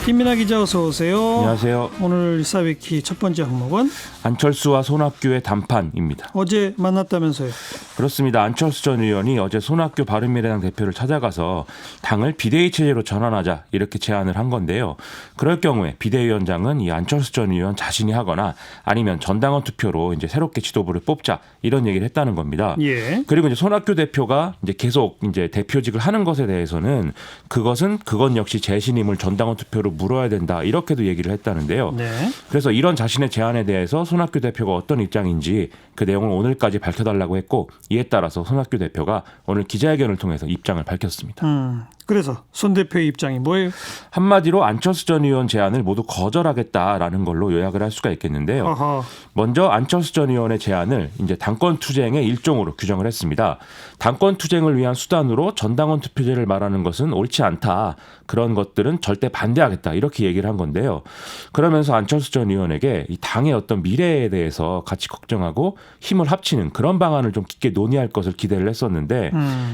김민하 기자 어서 오세요. 안녕하세요. 오늘 일사위키 첫 번째 항목은 안철수와 손학규의 담판입니다. 어제 만났다면서요. 그렇습니다. 안철수 전 의원이 어제 손학규 바른미래당 대표를 찾아가서 당을 비대위 체제로 전환하자 이렇게 제안을 한 건데요. 그럴 경우에 비대위원장은 이 안철수 전 의원 자신이 하거나 아니면 전당원 투표로 이제 새롭게 지도부를 뽑자 이런 얘기를 했다는 겁니다. 예. 그리고 이제 손학규 대표가 이제 계속 이제 대표직을 하는 것에 대해서는 그건 역시 재신임을 전당원 투표로 물어야 된다 이렇게도 얘기를 했다는데요. 네. 그래서 이런 자신의 제안에 대해서 손학규 대표가 어떤 입장인지 그 내용을 오늘까지 밝혀달라고 했고 이에 따라서 손학규 대표가 오늘 기자회견을 통해서 입장을 밝혔습니다. 그래서 손 대표의 입장이 뭐예요? 한마디로 안철수 전 의원 제안을 모두 거절하겠다라는 걸로 요약을 할 수가 있겠는데요. 어허. 먼저 안철수 전 의원의 제안을 이제 당권 투쟁의 일종으로 규정을 했습니다. 당권 투쟁을 위한 수단으로 전당원 투표제를 말하는 것은 옳지 않다. 그런 것들은 절대 반대하겠다. 이렇게 얘기를 한 건데요. 그러면서 안철수 전 의원에게 이 당의 어떤 미래에 대해서 같이 걱정하고 힘을 합치는 그런 방안을 좀 깊게 논의할 것을 기대를 했었는데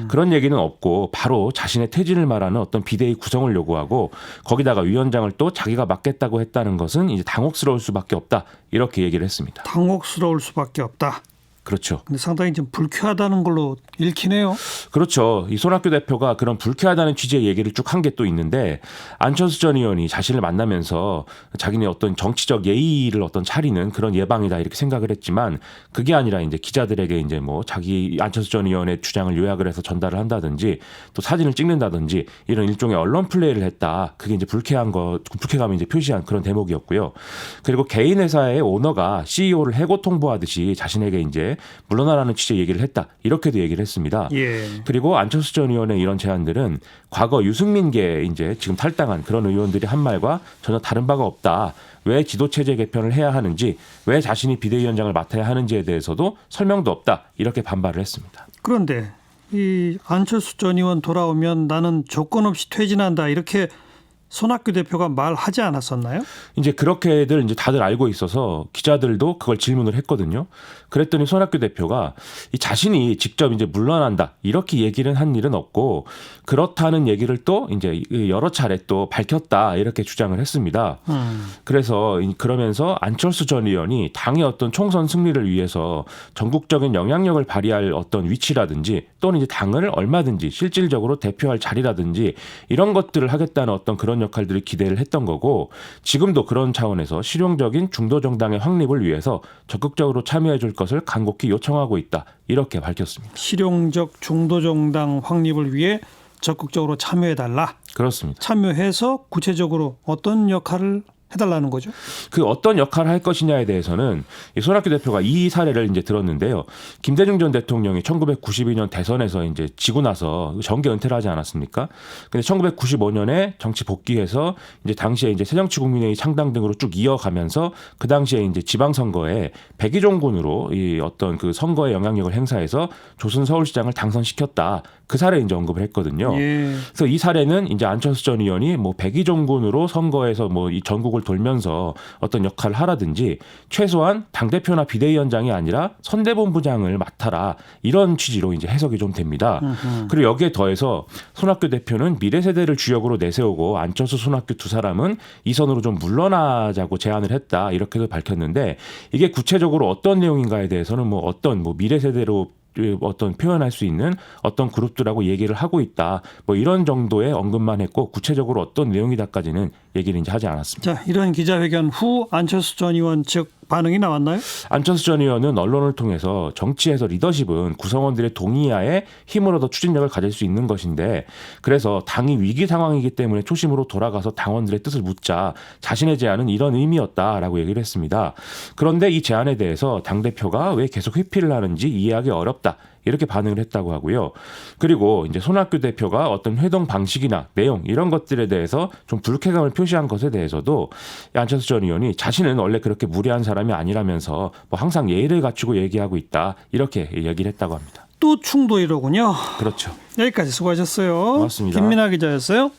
그런 얘기는 없고 바로 자신의 퇴진을 말하는 어떤 비대위 구성을 요구하고 거기다가 위원장을 또 자기가 맡겠다고 했다는 것은 이제 당혹스러울 수밖에 없다. 이렇게 얘기를 했습니다. 당혹스러울 수밖에 없다. 그렇죠. 근데 상당히 좀 불쾌하다는 걸로 읽히네요. 그렇죠. 이 손학규 대표가 그런 불쾌하다는 취지의 얘기를 쭉 한 게 또 있는데 안철수 전 의원이 자신을 만나면서 자기네 어떤 정치적 예의를 어떤 차리는 그런 예방이다 이렇게 생각을 했지만 그게 아니라 이제 기자들에게 이제 뭐 자기 안철수 전 의원의 주장을 요약을 해서 전달을 한다든지 또 사진을 찍는다든지 이런 일종의 언론 플레이를 했다. 그게 이제 불쾌감을 이제 표시한 그런 대목이었고요. 그리고 개인 회사의 오너가 CEO를 해고 통보하듯이 자신에게 이제 물러나라는 취지의 얘기를 했다. 이렇게도 얘기를 했습니다. 예. 그리고 안철수 전 의원의 이런 제안들은 과거 유승민계 이제 지금 탈당한 그런 의원들이 한 말과 전혀 다른 바가 없다. 왜 지도체제 개편을 해야 하는지, 왜 자신이 비대위원장을 맡아야 하는지에 대해서도 설명도 없다. 이렇게 반발을 했습니다. 그런데 이 안철수 전 의원 돌아오면 나는 조건 없이 퇴진한다. 이렇게 손학규 대표가 말하지 않았었나요? 이제 그렇게들 이제 다들 알고 있어서 기자들도 그걸 질문을 했거든요. 그랬더니 손학규 대표가 이 자신이 직접 이제 물러난다 이렇게 얘기를 한 일은 없고 그렇다는 얘기를 또 이제 여러 차례 또 밝혔다 이렇게 주장을 했습니다. 그래서 그러면서 안철수 전 의원이 당의 어떤 총선 승리를 위해서 전국적인 영향력을 발휘할 어떤 위치라든지 또는 이제 당을 얼마든지 실질적으로 대표할 자리라든지 이런 것들을 하겠다는 어떤 그런 역할들을 기대를 했던 거고 지금도 그런 차원에서 실용적인 중도 정당의 확립을 위해서 적극적으로 참여해 줄 것을 간곡히 요청하고 있다. 이렇게 밝혔습니다. 실용적 중도 정당 확립을 위해 적극적으로 참여해달라. 그렇습니다. 참여해서 구체적으로 어떤 역할을 해달라는 거죠? 그 어떤 역할을 할 것이냐에 대해서는 이 손학규 대표가 이 사례를 이제 들었는데요. 김대중 전 대통령이 1992년 대선에서 이제 지고 나서 정계 은퇴를 하지 않았습니까? 근데 1995년에 정치 복귀해서 이제 당시에 이제 새정치국민회의 창당 등으로 쭉 이어가면서 그 당시에 이제 지방선거에 백의종군으로 이 어떤 그 선거에 영향력을 행사해서 조선 서울시장을 당선시켰다. 그 사례 이제 언급을 했거든요. 예. 그래서 이 사례는 이제 안철수 전 의원이 뭐 백의종군으로 선거에서 뭐 이 전국을 돌면서 어떤 역할을 하라든지 최소한 당대표나 비대위원장이 아니라 선대본부장을 맡아라 이런 취지로 이제 해석이 좀 됩니다. 그리고 여기에 더해서 손학규 대표는 미래 세대를 주역으로 내세우고 안철수 손학규 두 사람은 이 선으로 좀 물러나자고 제안을 했다 이렇게도 밝혔는데 이게 구체적으로 어떤 내용인가에 대해서는 뭐 어떤 뭐 미래 세대로 어떤 표현할 수 있는 어떤 그룹들하고 얘기를 하고 있다. 뭐 이런 정도의 언급만 했고 구체적으로 어떤 내용이다까지는 얘기를 이제 하지 않았습니다. 자, 이런 기자회견 후 안철수 전 의원 측 반응이 나왔나요? 안철수 전 의원은 언론을 통해서 정치에서 리더십은 구성원들의 동의하에 힘을 얻어 추진력을 가질 수 있는 것인데 그래서 당이 위기 상황이기 때문에 초심으로 돌아가서 당원들의 뜻을 묻자 자신의 제안은 이런 의미였다라고 얘기를 했습니다. 그런데 이 제안에 대해서 당대표가 왜 계속 회피를 하는지 이해하기 어렵다. 이렇게 반응을 했다고 하고요. 그리고 이제 손학규 대표가 어떤 회동 방식이나 내용 이런 것들에 대해서 좀 불쾌감을 표시한 것에 대해서도 안철수 전 의원이 자신은 원래 그렇게 무례한 사람이 아니라면서 뭐 항상 예의를 갖추고 얘기하고 있다. 이렇게 얘기를 했다고 합니다. 또 충돌이로군요. 그렇죠. 여기까지 수고하셨어요. 고맙습니다. 김민하 기자였어요.